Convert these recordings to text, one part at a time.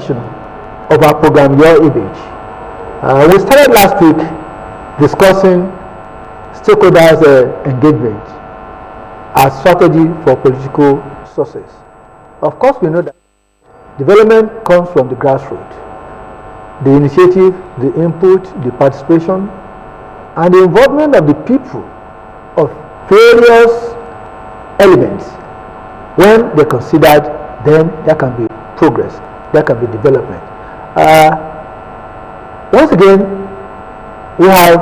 edition of our program, Your Image. We started last week discussing stakeholders' engagement as strategy for political success. Of course, we know that development comes from the grassroots. The initiative, the input, the participation, and the involvement of the people of various elements. When they're considered, then there can be progress, there can be development. Once again, we have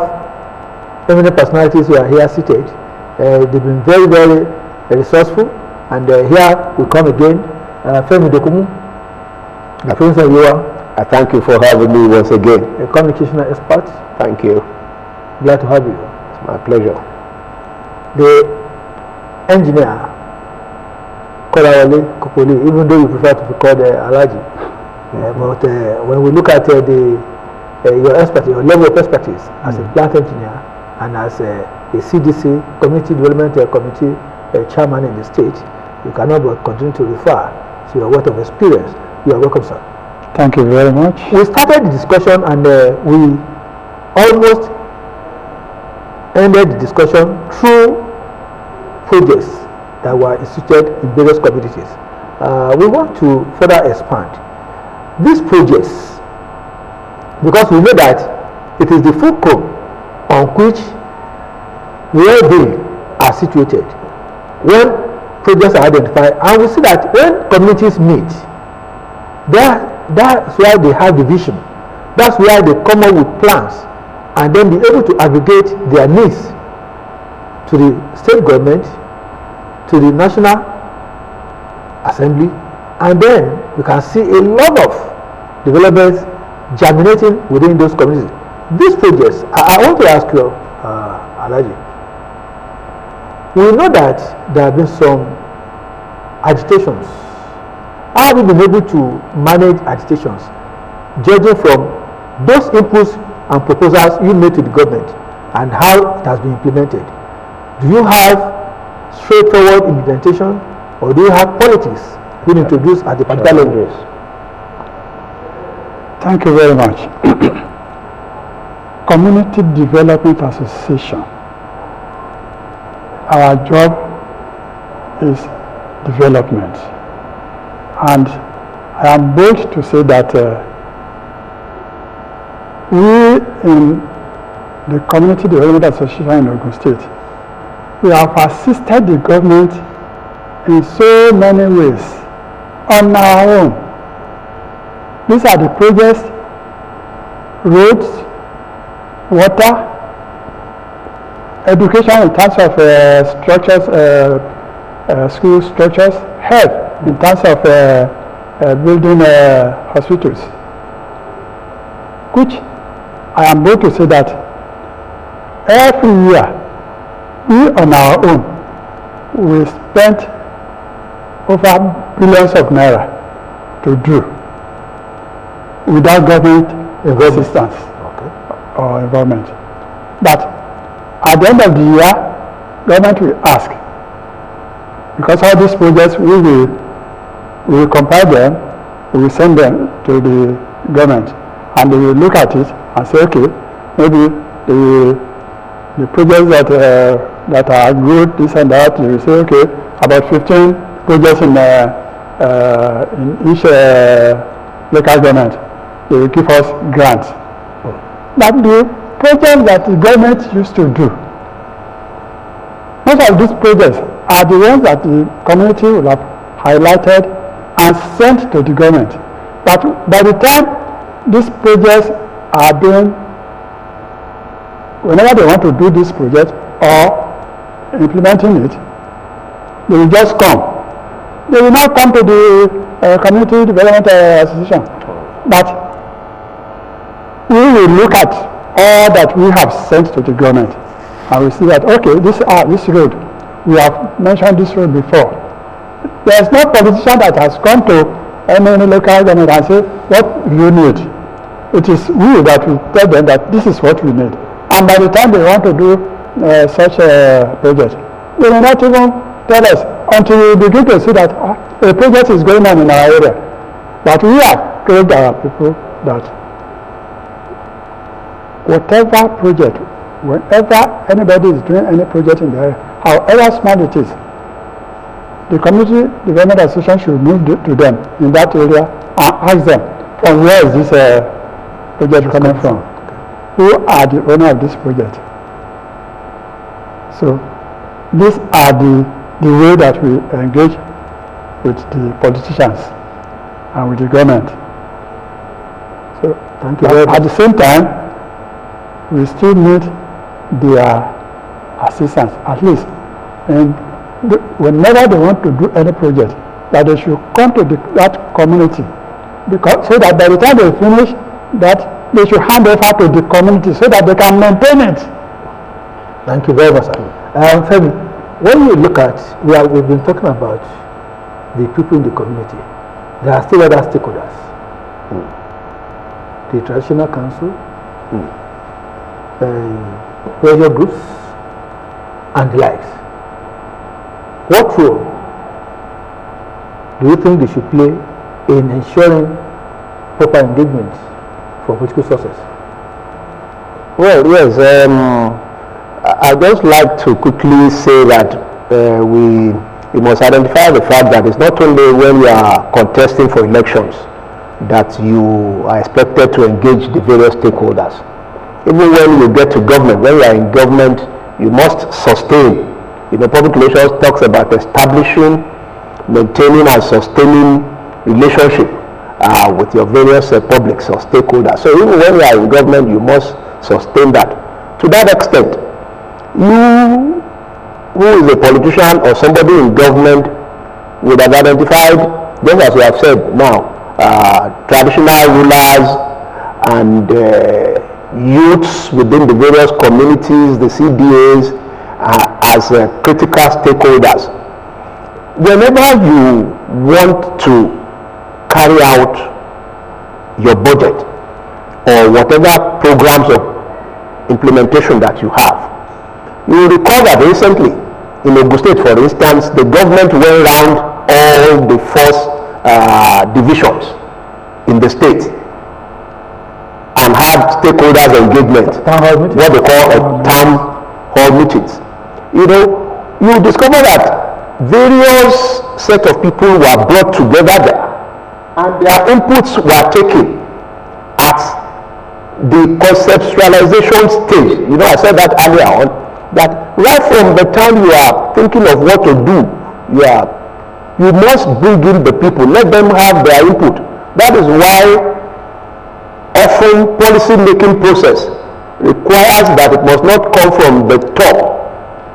eminent personalities who are here seated. They've been very, very resourceful, and here we come again. Femi Dokumu, I thank you for having me once again. A communication expert. Thank you. Glad to have you. It's my pleasure. The engineer, Kolawole Kopoli, even though you prefer to be called Alaji, but when we look at your expertise, your level of expertise as a plant engineer and as a CDC, Community Development Committee chairman in the state, you cannot but continue to refer to your wealth of experience. You are welcome, sir. Thank you very much. We started the discussion and we almost ended the discussion through projects that were instituted in various communities. We want to further expand these projects because we know that it is the fulcrum on which well-being are situated. When projects are identified, and we see that when communities meet, that's why they have the vision. That's why they come up with plans and then be able to aggregate their needs to the state government, to the National Assembly, and then you can see a lot of developments germinating within those communities. These projects, I want to ask you, Alaji, we know that there have been some agitations. How have you been able to manage agitations, judging from those inputs and proposals you made to the government and how it has been implemented? Do you have straightforward implementation, or do you have politics being introduced at the particular levels? Thank you very much. Community Development Association. Our job is development. And I am bold to say that we in the Community Development Association in Ogun State, we have assisted the government in so many ways on our own. These are the projects: roads, water, education in terms of structures, school structures, health in terms of building hospitals, which I am able to say that every year we on our own we spent over billions of naira to do without government assistance or involvement. But at the end of the year, government will ask, because all these projects we will compile them, we will send them to the government, and they will look at it and say, okay, maybe the projects that are good, this and that, they will say, okay, about 15 projects in each local government, they will give us grants. But the projects that the government used to do, most of these projects are the ones that the community will have highlighted and sent to the government. But by the time these projects are being, whenever they want to do this project or implementing it, they will just come. They will not come to the Community Development Association. But we will look at all that we have sent to the government, and we see that, okay, this road, we have mentioned this road before. There is no politician that has come to any local government and say, what do you need? It is we that will tell them that this is what we need. And by the time they want to do such a project, they will not even tell us until we begin to see that a project is going on in our area. But we have told our people that whatever project, whenever anybody is doing any project in the area, however small it is, the community development association should move to them in that area and ask them, from where is this project coming from? Who are the owner of this project? So these are the way that we engage with the politicians and with the government. So Thank you very much. at the same time, we still need their assistance, at least. And whenever they want to do any project, that they should come to that community, because so that by the time they finish that, they should hand over to the community so that they can maintain it. Thank you very much. Femi, when you look at, we've been talking about the people in the community. There are still other stakeholders. The traditional council, pressure groups, and the likes. What role do you think they should play in ensuring proper engagement for political success? Well, yes. I'd just like to quickly say that we must identify the fact that it's not only when you are contesting for elections that you are expected to engage the various stakeholders. Even when you get to government, when you are in government, you must sustain. Public relations talks about establishing, maintaining and sustaining relationship with your various publics or stakeholders. So even when you are in government, you must sustain that. To that extent, you, who is a politician or somebody in government, would have identified, just as we have said now, traditional rulers and youths within the various communities, the CDAs, as critical stakeholders. Whenever you want to carry out your budget or whatever programs of implementation that you have, you will recall that recently in Ogun State, for instance, the government went around all the force divisions in the state and had stakeholders engagement, what they call town hall meetings. You discover that various set of people were brought together there and their inputs were taken at the conceptualization stage. I said that earlier on, that right from the time you are thinking of what to do, you must bring in the people, let them have their input. That is why often policy making process requires that it must not come from the top,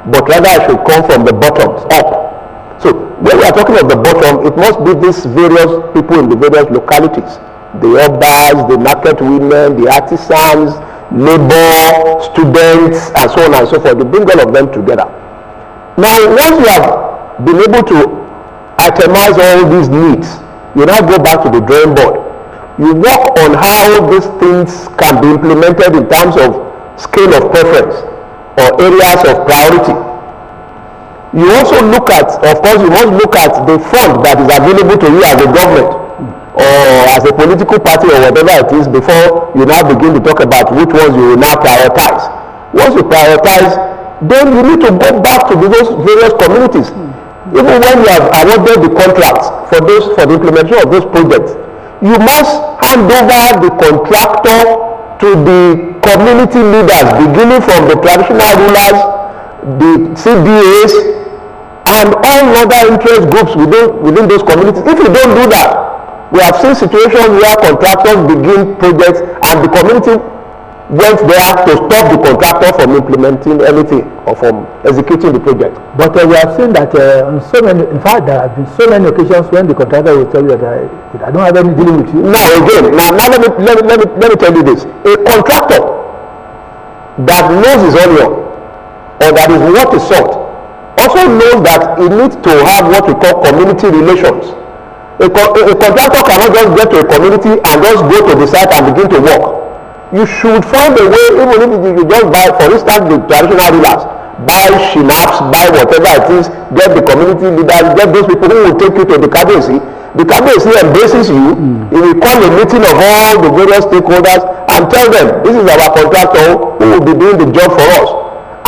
but rather it should come from the bottoms up. So when we are talking of the bottom, it must be these various people in the various localities, the urbans, the market women, the artisans, labor, students, and so on and so forth. You bring all of them together. Now, once you have been able to itemize all these needs, you now go back to the drawing board. You work on how these things can be implemented in terms of scale of preference or areas of priority. You also look at, of course, you must look at the fund that is available to you as a government or as a political party or whatever it is before you now begin to talk about which ones you will now prioritize. Once you prioritize, then you need to go back to those various communities. Even when you have awarded the contracts for the implementation of those projects, you must hand over the contractor to the community leaders, beginning from the traditional rulers, the CDAs, and all other interest groups within those communities. If you don't do that, we have seen situations where contractors begin projects and the community went there to stop the contractor from implementing anything or from executing the project. But we have seen that on so many, in fact, there have been so many occasions when the contractor will tell you that I don't have any dealing with you. Now again, let me tell you this. A contractor that knows his onion or that is worth his salt also knows that he needs to have what we call community relations. A contractor cannot just get to a community and just go to the site and begin to work. You should find a way, even if you just buy, for instance, the traditional rulers, buy shinaps, buy whatever it is, get the community leaders, get those people who will take you to the cabinet the cabinet embraces you. He will call a meeting of all the various stakeholders and tell them, this is our contractor who will be doing the job for us.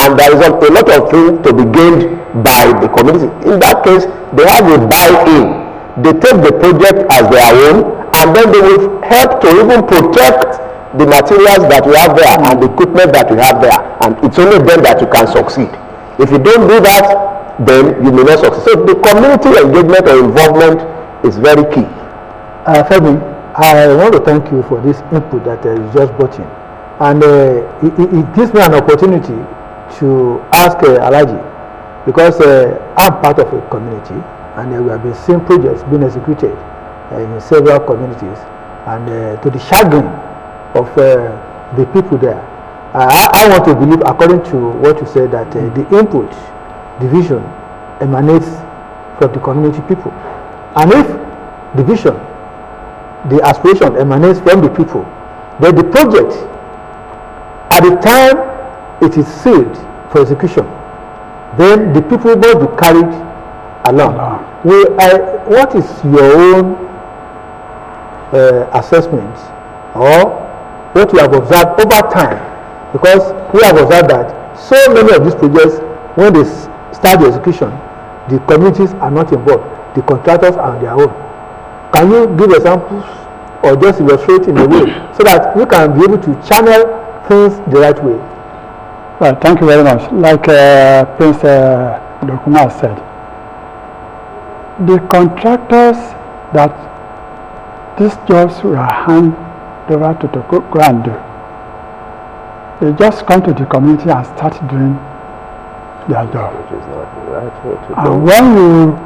And there is a lot of things to be gained by the community. In that case, they have a buy-in. They take the project as their own, and then they will help to even protect the materials that we have there and the equipment that we have there. And it's only then that you can succeed. If you don't do that, then you may not succeed. So the community engagement or involvement is very key. Femi, I want to thank you for this input that you just brought in. And it gives me an opportunity to ask Alhaji, because I'm part of a community, and we have been seeing projects being executed in several communities, and to the chagrin of the people there. I want to believe, according to what you said, that the input, the vision emanates from the community people. And if the vision, the aspiration emanates from the people, then the project, at the time it is sealed for execution, then the people must be carried along. What is your own assessment, or what you have observed over time? Because we have observed that so many of these projects, when they start the execution, the communities are not involved. The contractors are on their own. Can you give examples or just illustrate in a way so that we can be able to channel things the right way? Well, thank you very much. Like Prince Dokuma said, the contractors that these jobs were handed over to go and do, they just come to the community and start doing their job. Which is not the right way to do. And when you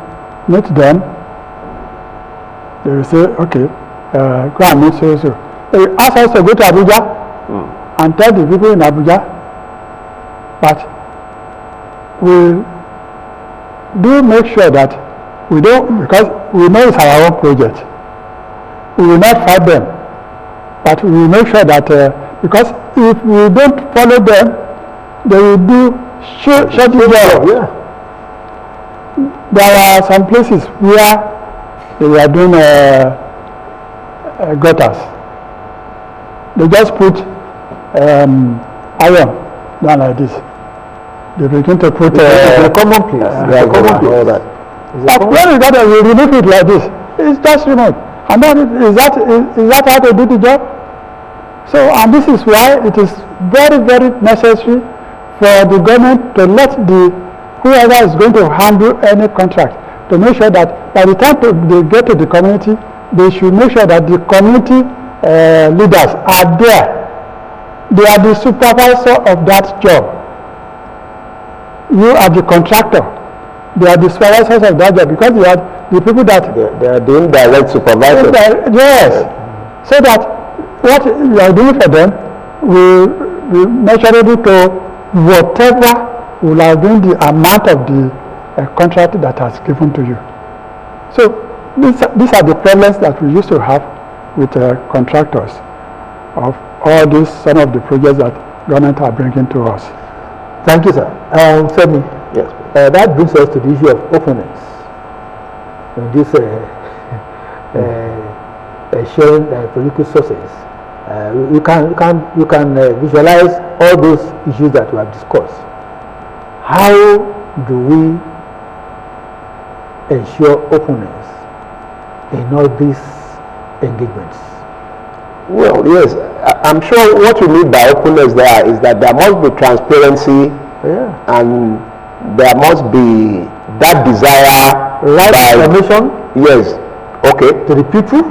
meet them, they will say, okay, go and meet so. They will ask us to go to Abuja and tell the people in Abuja, but we do make sure that we don't, because we know it's our own project, we will not fight them, but we will make sure that because if we don't follow them, they will do short job. Yeah. There are some places where they were doing gutters. They just put iron down like this. They begin to put the common place. But when you got we remove it like this, it's just removed. And then is that how they do the job? So, and this is why it is very, very necessary for the government to let whoever is going to handle any contract to make sure that by the time they get to the community, they should make sure that the community leaders are there. They are the supervisor of that job. You are the contractor. They are the supervisors of that job, because they are the people that they are the indirect supervisors. Yes. So that what you are doing for them will be measurable to whatever will have been the amount of the contract that has given to you. So these are the problems that we used to have with contractors of all these, some of the projects that government are bringing to us. Thank you, sir. Femi, Yes. that brings us to the issue of openness in this sharing political sources. You can visualize all those issues that we have discussed. How do we ensure openness in all these engagements? Well, yes, I'm sure what you mean by openness there is that there must be transparency, and there must be that desire, right information. Yes. Okay. To the people,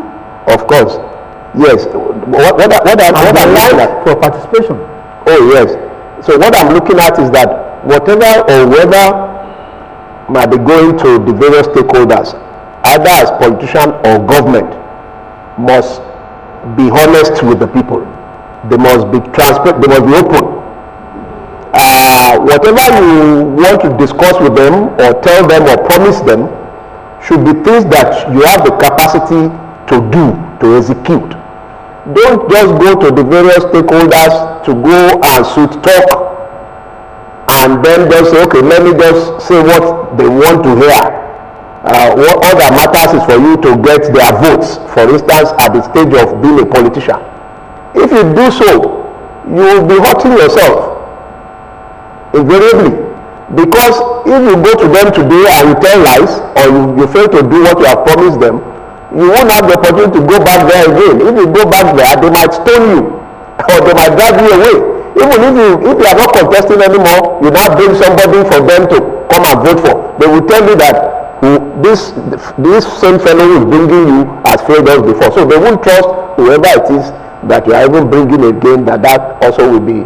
of course. Yes. What I'm looking at for participation. Oh yes. So what I'm looking at is that whatever or whoever might be going to the various stakeholders, either as politician or government, must be honest with the people. They must be transparent. They must be open. Whatever you want to discuss with them or tell them or promise them should be things that you have the capacity to do, to execute. Don't just go to the various stakeholders to go and sweet talk and then just say, okay, let me just say what they want to hear. all that matters is for you to get their votes, for instance, at the stage of being a politician. If you do so, you will be hurting yourself, invariably. Because if you go to them today and you tell lies, or you fail to do what you have promised them, you won't have the opportunity to go back there again. If you go back there, they might stone you, or they might drive you away. Even if you are not contesting anymore, you now bring somebody for them to come and vote for. They will tell you that this same fellow who is bringing you has failed us before. So they won't trust whoever it is that you are even bringing again, that also will be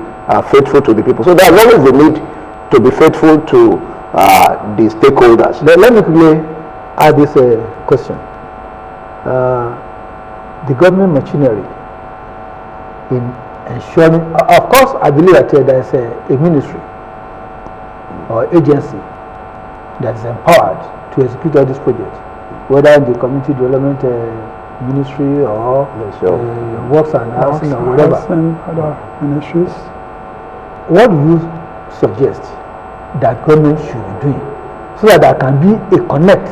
faithful to the people. So there's always the need to be faithful to the stakeholders. Let me quickly add this question. The government machinery in ensuring, of course, I believe that there is a ministry or agency that is empowered to execute all these projects, whether in the community development ministry or works and housing or whatever. And other ministries. What do you suggest that government should be doing so that there can be a connect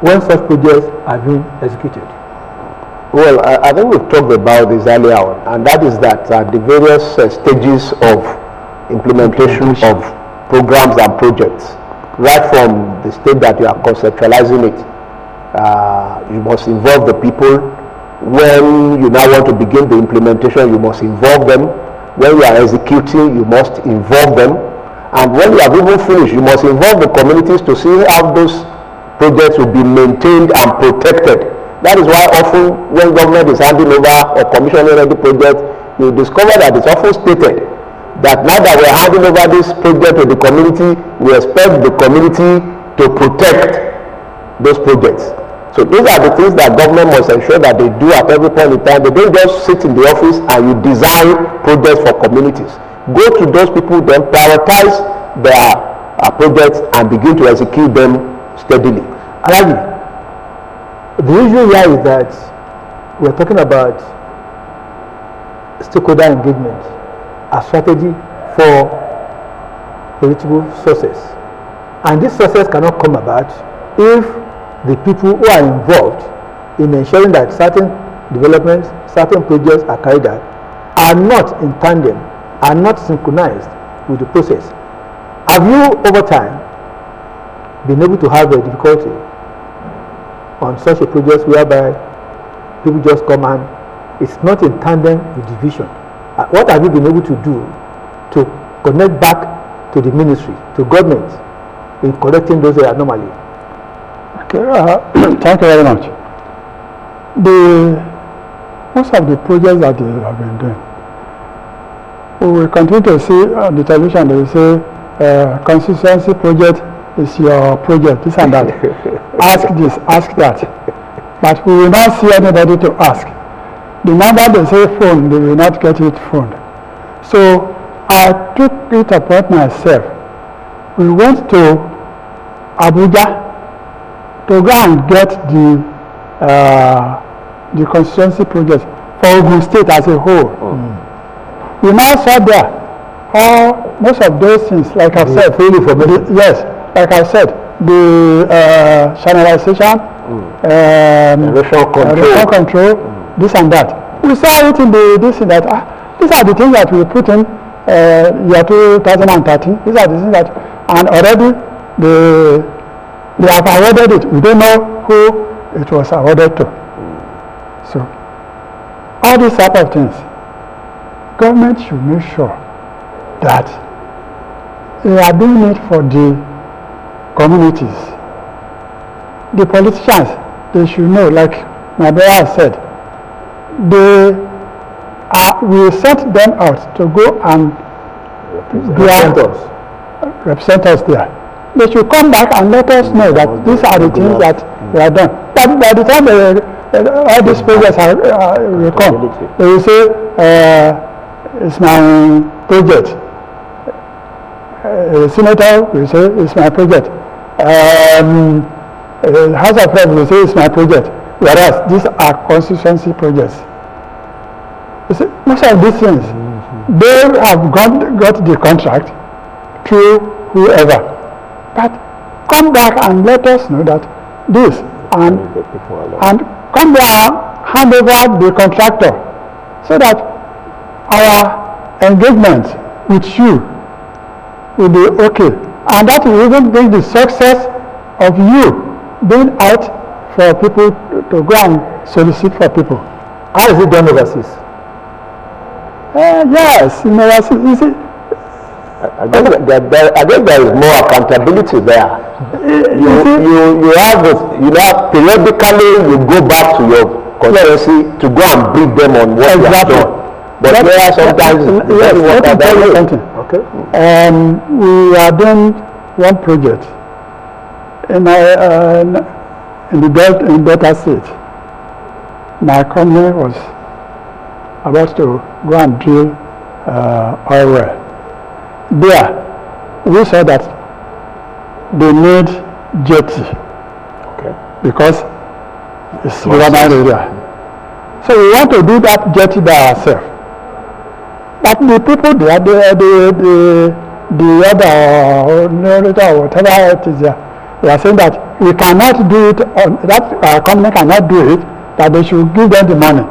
when such projects are being executed? Well, I think we've talked about this earlier on, and that is that the various stages of implementation of programs and projects, right from the stage that you are conceptualizing it, you must involve the people. When you now want to begin the implementation, you must involve them. When you are executing, you must involve them. And when you have even finished, you must involve the communities to see how those projects will be maintained and protected. That is why often when government is handing over or commissioning any project, you discover that it's often stated that now that we're handing over this project to the community, we expect the community to protect those projects. So these are the things that government must ensure that they do at every point in time. They don't just sit in the office and you design projects for communities. Go to those people, then prioritize their projects and begin to execute them steadily. Alagi, the issue here is that we're talking about stakeholder engagement, a strategy for political success. And this success cannot come about if the people who are involved in ensuring that certain developments, certain projects are carried out are not in tandem, are not synchronized with the process. Have you over time been able to have a difficulty on such a project whereby people just come and it's not in tandem with the vision? What have you been able to do to connect back to the ministry, to government, in correcting those anomalies? Okay, thank you very much. Most of the projects that they have been doing, we will continue to see on the television, they will say, consistency project is your project, this and that. Ask this, ask that. But we will not see anybody to ask. The number they say phone, they will not get it phoned. So I took it upon myself. We went to Abuja to go and get the constituency project for Ogun State as a whole. We now saw there most of those things, like I said, yes, like I said, the channelization, erosion control, this and that. We saw it in this and that. These are the things that we put in year 2013. These are the things that, and already they have awarded it. We don't know who it was awarded to. So, all these type of things, government should make sure that they are doing it for the communities. The politicians, they should know, like my brother said, we sent them out to go and represent us there. They should come back and let us know that these are the things that they are done. But by the time all these projects will come, they will say, it's my project. Senator will say, it's my project. House of Reps will say, it's my project. Whereas these are constituency projects. You see, most of these things, they have got the contract through whoever. But come back and let us know that this, and come there and hand over the contractor, so that our engagement with you will be okay, and that will even bring the success of you being out for people to go and solicit for people. How is it done overseas? Yes, in overseas, you see. I guess there is more accountability there. You have periodically you go back to your constituency to go and brief them on what you have done. But there are sometimes let me tell you something. Okay. We are doing one project in the Delta State. My company was about to go and drill oil well. There, we saw that they need jetty, because it's riverine area. So we want to do that jetty by ourselves. But the people there, the other narrator or whatever it is there, they are saying that we cannot do it, that our company cannot do it, that they should give them the money,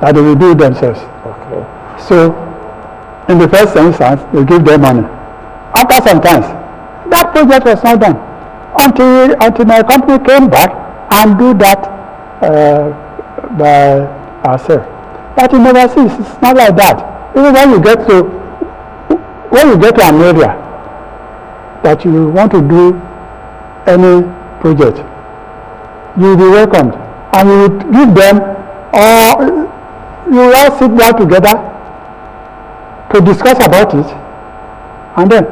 that they will do it themselves. Okay. So, in the first instance, they give them money. After some time, that project was not done until my company came back and do that by ourselves. But in overseas, it's not like that. Even when you get to an area that you want to do any project, you will be welcomed, and you will give them, or you will all sit down together to discuss about it, and then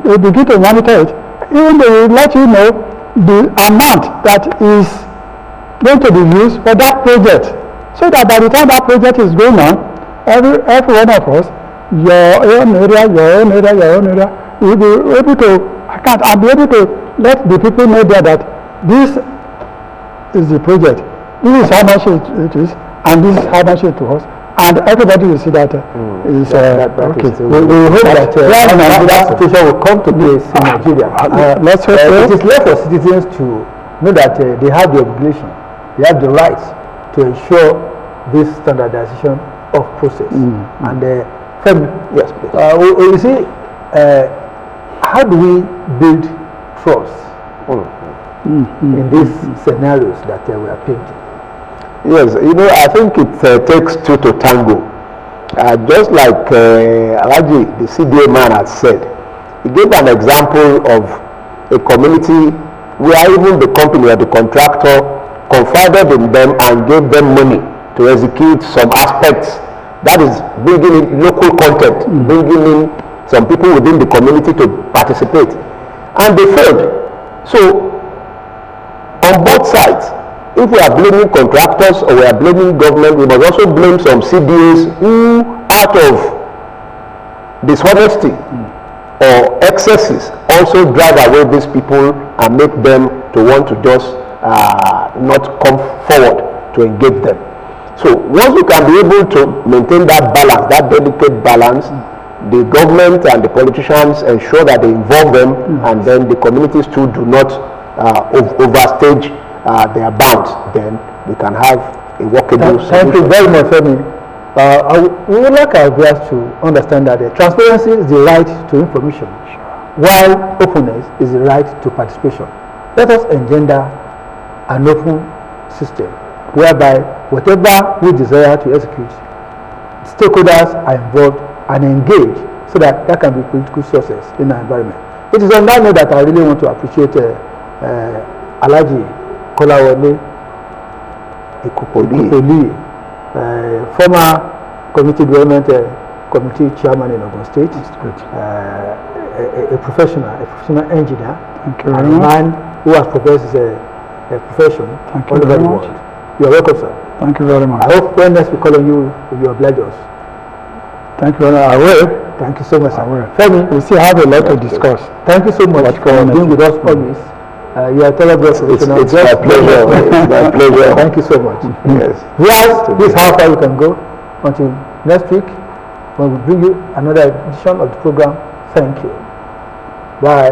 they begin to monitor it. Even they will let you know the amount that is going to be used for that project, so that by the time that project is going on, every one of us, your own area, will be able to account and be able to let the people know there that this is the project, this is how much it is, and this is how much it was, and everybody will see that is okay. We hope that situation will come to place in Nigeria. Let's hope so. It is left for citizens to know that they have the obligation, they have the right to ensure this standardization of process. And Yes, please. you see, how do we build trust in these scenarios that we are painting? Yes, I think it takes two to tango. Just like Alaji, the CDA man, had said, he gave an example of a community where even the company or the contractor confided in them and gave them money to execute some aspects. That is bringing in local content, bringing in some people within the community to participate. And they failed. So, on both sides, if we are blaming contractors or we are blaming government, we must also blame some CDAs who, out of dishonesty or excesses, also drive away these people and make them to want to just not come forward to engage them. So once we can be able to maintain that balance, that delicate balance, the government and the politicians ensure that they involve them, and then the communities too do not overstage their bounds, then we can have a workable solution. Thank you very much, Femi. We would like our viewers to understand that transparency is the right to information, while openness is the right to participation. Let us engender an open system whereby whatever we desire to execute, stakeholders are involved and engaged, so that there can be political success in our environment. It is on that note that I really want to appreciate Alhaji Kolawole Ikupoli, former Community Development Committee Chairman in Ogun State, a professional engineer, and a man who has professed a profession all over the world. You are welcome, sir. Thank you very much. I hope when next we call on you, you oblige us. Thank you very much. I will. Thank you so much, sir. I will. Femi, We still have a lot to discuss. thank you so much for being with us always. You are terrible. It's my pleasure. It's my pleasure. Thank you so much. Yes. Yes, this is how far you can go. Until next week, when we bring you another edition of the program. Thank you. Bye.